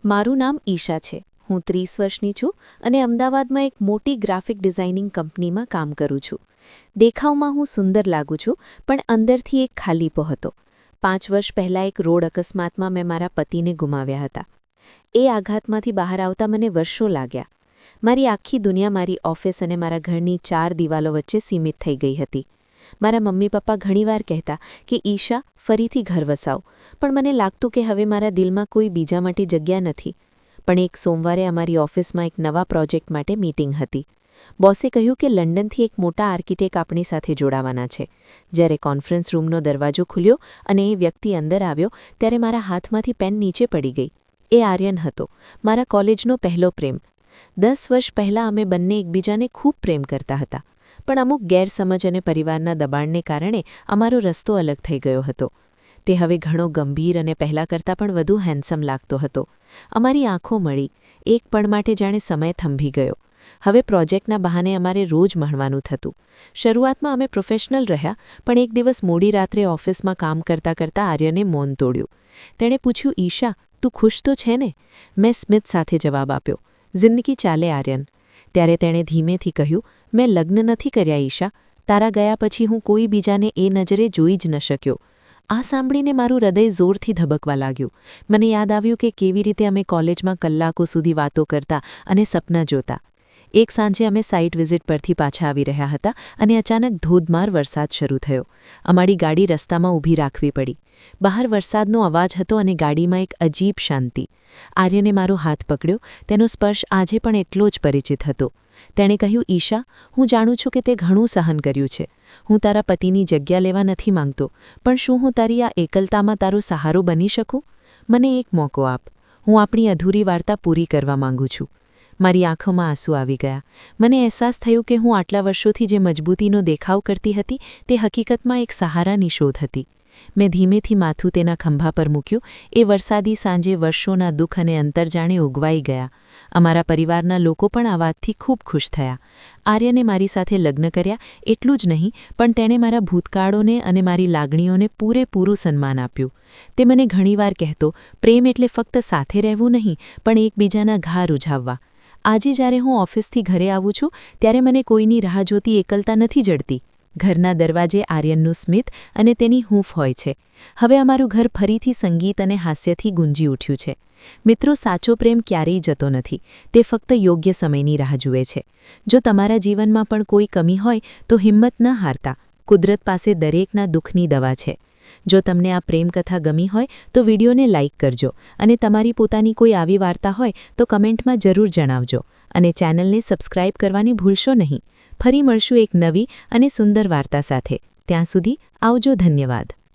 મારું નામ ઈશા છે. હું 30 વર્ષની છું અને અમદાવાદમાં એક મોટી ગ્રાફિક ડિઝાઇનિંગ કંપનીમાં કામ કરું છું. દેખાવમાં હું સુંદર લાગુ છું, પણ અંદરથી એક ખાલીપો હતો. 5 વર્ષ પહેલાં એક રોડ અકસ્માતમાં મેં મારા પતિને ગુમાવ્યા હતા. એ આઘાતમાંથી બહાર આવતા મને વર્ષો લાગ્યા. મારી આખી દુનિયા મારી ઓફિસ અને મારા ઘરની 4 દિવાલો વચ્ચે સીમિત થઈ ગઈ હતી. મારા મમ્મી પપ્પા ઘણીવાર કહેતા કે ઈશા, ફરીથી ઘર વસાવ, પણ મને લાગતું કે હવે મારા દિલમાં કોઈ બીજા માટે જગ્યા નથી. પણ એક સોમવારે અમારી ઓફિસમાં એક નવા પ્રોજેક્ટ માટે મીટિંગ હતી. બોસે કહ્યું કે લંડનથી એક મોટા આર્કિટેક્ટ આપણી સાથે જોડાવાના છે. જ્યારે કોન્ફરન્સ રૂમનો દરવાજો ખુલ્યો અને એ વ્યક્તિ અંદર આવ્યો ત્યારે મારા હાથમાંથી પેન નીચે પડી ગઈ. એ આર્યન હતો, મારા કોલેજનો પહેલો પ્રેમ. 10 વર્ષ પહેલાં અમે બંને એકબીજાને ખૂબ પ્રેમ કરતા હતા, પણ અમુક ગેરસમજ અને પરિવારના દબાણને કારણે અમારો રસ્તો અલગ થઈ ગયો હતો. તે હવે ઘણો ગંભીર અને પહેલાં કરતાં પણ વધુ હેન્ડસમ લાગતો હતો. અમારી આંખો મળી. એક પળ માટે જાણે સમય થંભી ગયો. હવે પ્રોજેક્ટના બહાને અમારે રોજ મળવાનું થતું. શરૂઆતમાં અમે પ્રોફેશનલ રહ્યા, પણ એક દિવસ મોડી રાત્રે ઓફિસમાં કામ કરતાં કરતાં આર્યને મૌન તોડ્યું. તેણે પૂછ્યું, ઈશા, તું ખુશ તો છે ને? મેં સ્મિત સાથે જવાબ આપ્યો, જિંદગી ચાલે આર્યન. ત્યારે તેણે ધીમેથી કહ્યું, મેં લગ્ન નથી કર્યા ઈશા. તારા ગયા પછી હું કોઈ બીજાને એ નજરે જોઈ જ ન શક્યો. આ સાંભળીને મારું હૃદય જોરથી ધબકવા લાગ્યું. મને યાદ આવ્યું કે કેવી રીતે અમે કોલેજમાં કલાકો સુધી વાતો કરતા અને સપના જોતા. એક સાંજે અમે સાઇટ વિઝિટ પરથી પાછા આવી રહ્યા હતા અને અચાનક ધોધમાર વરસાદ શરૂ થયો. અમારી ગાડી રસ્તામાં ઊભી રાખવી પડી. બહાર વરસાદનો અવાજ હતો અને ગાડીમાં એક અજીબ શાંતિ. આર્યને મારો હાથ પકડ્યો. તેનો સ્પર્શ આજે પણ એટલો જ પરિચિત હતો. તેણે કહ્યું, ઈશા, હું જાણું છું કે તે ઘણું સહન કર્યું છે. હું તારા પતિની જગ્યા લેવા નથી માંગતો, પણ શું હું તારી આ એકલતામાં તારો સહારો બની શકું? મને એક મોકો આપ. હું આપણી અધૂરી વાર્તા પૂરી કરવા માંગુ છું. મારી આંખોમાં આંસુ આવી ગયા. મને અહેસાસ થયો કે હું આટલા વર્ષોથી જે મજબૂતીનો દેખાવ કરતી હતી તે હકીકતમાં એક સહારાની શોધ હતી. મેં ધીમેથી માથું તેના ખંભા પર મૂક્યું. એ વરસાદી સાંજે વર્ષોના દુઃખ અને અંતર જાણે ઉગવાઈ ગયા. અમારા પરિવારના લોકો પણ આ વાતથી ખૂબ ખુશ થયા. આર્યને મારી સાથે લગ્ન કર્યા એટલું જ નહીં, પણ તેણે મારા ભૂતકાળોને અને મારી લાગણીઓને પૂરેપૂરું સન્માન આપ્યું. તે મને ઘણીવાર કહેતો, પ્રેમ એટલે ફક્ત સાથે રહેવું નહીં, પણ એકબીજાના ઘા રૂઝાવવા. આજે જ્યારે હું ઓફિસથી ઘરે આવું છું ત્યારે મને કોઈની રાહ જોતી એકલતા નથી જડતી. ઘરના દરવાજે આર્યનનું સ્મિત અને તેની હૂંફ હોય છે. હવે અમારું ઘર ફરીથી સંગીત અને હાસ્યથી ગુંજી ઉઠ્યું છે. મિત્રો, સાચો પ્રેમ ક્યારેય જતો નથી. તે ફક્ત યોગ્ય સમયની રાહ જુએ છે. જો તમારા જીવનમાં પણ કોઈ કમી હોય તો હિંમત ન હારતા. કુદરત પાસે દરેકના દુઃખની દવા છે. જો તમને આ પ્રેમકથા ગમી હોય તો વિડીયોને લાઇક કરજો અને તમારી પોતાની કોઈ આવી વાર્તા હોય તો કમેન્ટમાં જરૂર જણાવજો અને ચેનલને સબસ્ક્રાઇબ કરવાની ભૂલશો નહીં. ફરી મળશું એક નવી અને સુંદર વાર્તા સાથે. ત્યાં સુધી આવજો. ધન્યવાદ.